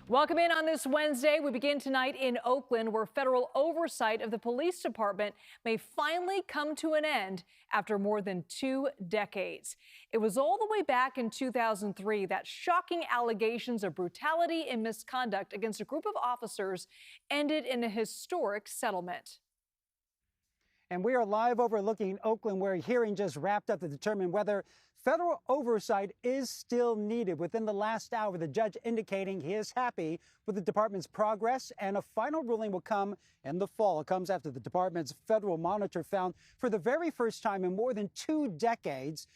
Welcome in on this Wednesday. We begin tonight in Oakland, where federal oversight of the police department may finally come to an end after more than 2 decades. It was all the way back in 2003 that shocking allegations of brutality and misconduct against a group of officers ended in a historic settlement. And we are live overlooking Oakland, where a hearing just wrapped up to determine whether federal oversight is still needed. Within the last hour, the judge indicating he is happy with the department's progress, and a final ruling will come in the fall. It comes after the department's federal monitor found for the very first time in more than 2 decades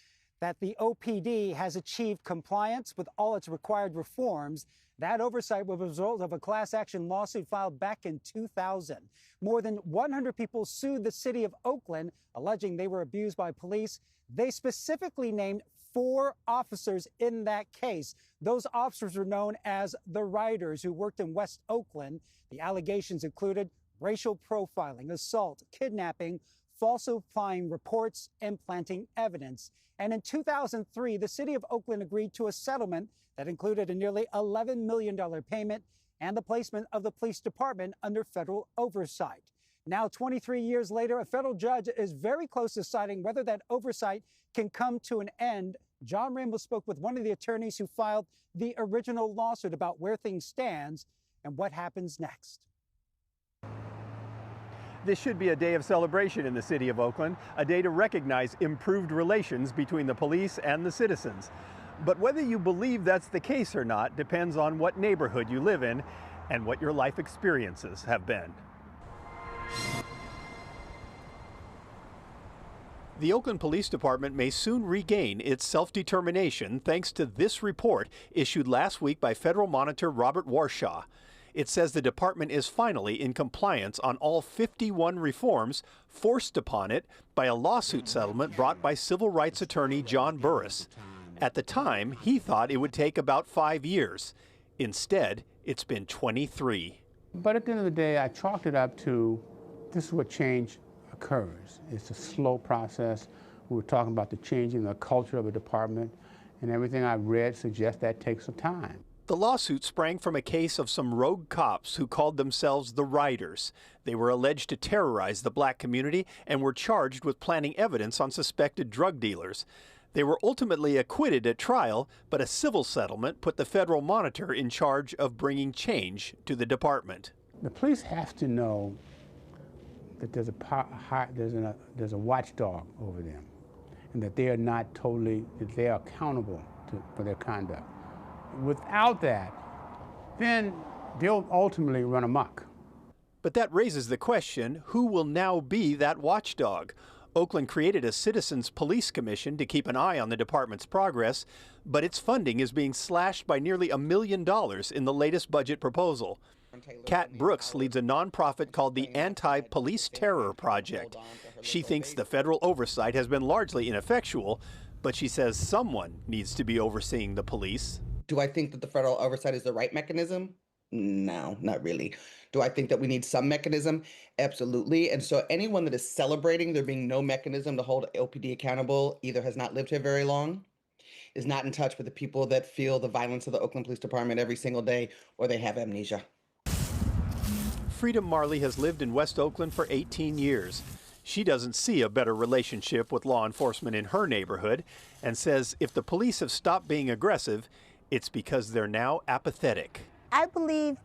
that the OPD has achieved compliance with all its required reforms. That oversight was a result of a class action lawsuit filed back in 2000. More than 100 people sued the city of Oakland, alleging they were abused by police. They specifically named 4 officers in that case. Those officers were known as the Riders, who worked in West Oakland. The allegations included racial profiling, assault, kidnapping, falsifying reports, and planting evidence. And in 2003, the city of Oakland agreed to a settlement that included a nearly $11 million payment and the placement of the police department under federal oversight. Now, 23 years later, a federal judge is very close to deciding whether that oversight can come to an end. John Ramos spoke with one of the attorneys who filed the original lawsuit about where things stand and what happens next. This should be a day of celebration in the city of Oakland, a day to recognize improved relations between the police and the citizens. But whether you believe that's the case or not depends on what neighborhood you live in and what your life experiences have been. The Oakland Police Department may soon regain its self-determination thanks to this report issued last week by federal monitor Robert Warshaw. It says the department is finally in compliance on all 51 reforms forced upon it by a lawsuit settlement brought by civil rights attorney John Burris. At the time, he thought it would take about 5 years. Instead, it's been 23. But at the end of the day, I chalked it up to this is what change occurs. It's a slow process. We were talking about the changing the culture of a department, and everything I've read suggests that takes some time. The lawsuit sprang from a case of some rogue cops who called themselves the Riders. They were alleged to terrorize the black community and were charged with planting evidence on suspected drug dealers. They were ultimately acquitted at trial, but a civil settlement put the federal monitor in charge of bringing change to the department. The police have to know that there's a watchdog over them, and that they are not totally, that they are accountable for their conduct. Without that, then they'll ultimately run amok. But that raises the question, who will now be that watchdog? Oakland created a Citizens Police Commission to keep an eye on the department's progress, but its funding is being slashed by nearly $1 million in the latest budget proposal. Kat Brooks leads a nonprofit called the Anti-Police Terror Project. She thinks the federal oversight has been largely ineffectual, but she says someone needs to be overseeing the police. Do I think that the federal oversight is the right mechanism? No, not really. Do I think that we need some mechanism? Absolutely. And so anyone that is celebrating there being no mechanism to hold OPD accountable either has not lived here very long, is not in touch with the people that feel the violence of the Oakland Police Department every single day, or they have amnesia. Freedom Marley has lived in West Oakland for 18 years. She doesn't see a better relationship with law enforcement in her neighborhood and says if the police have stopped being aggressive, it's because they're now apathetic. I believe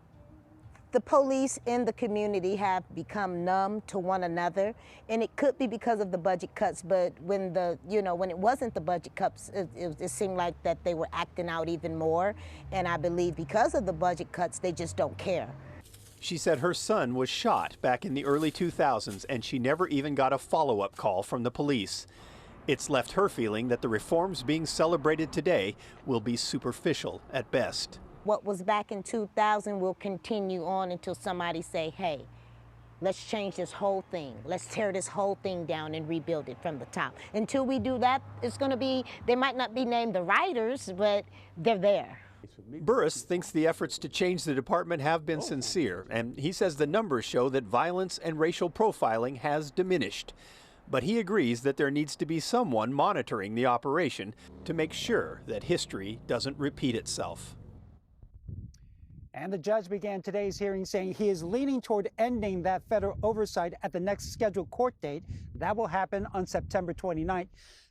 the police in the community have become numb to one another, and it could be because of the budget cuts, but when it wasn't the budget cuts, it seemed like that they were acting out even more, and I believe because of the budget cuts, they just don't care. She said her son was shot back in the early 2000s, and she never even got a follow-up call from the police. It's left her feeling that the reforms being celebrated today will be superficial at best. What was back in 2000 will continue on until somebody say, hey, let's change this whole thing. Let's tear this whole thing down and rebuild it from the top. Until we do that, it's going to be, they might not be named the Riders, but they're there. Burris thinks the efforts to change the department have been sincere, and he says the numbers show that violence and racial profiling has diminished. But he agrees that there needs to be someone monitoring the operation to make sure that history doesn't repeat itself. And the judge began today's hearing saying he is leaning toward ending that federal oversight at the next scheduled court date. That will happen on September 29th.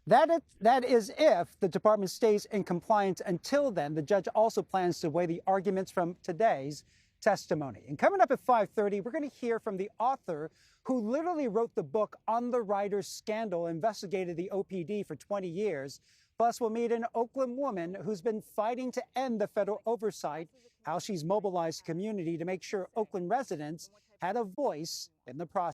That is if the department stays in compliance until then. The judge also plans to weigh the arguments from today's testimony. And coming up at 5:30, we're going to hear from the author who literally wrote the book On the Riders Scandal, investigated the OPD for 20 years. Plus, we'll meet an Oakland woman who's been fighting to end the federal oversight, how she's mobilized the community to make sure Oakland residents had a voice in the process.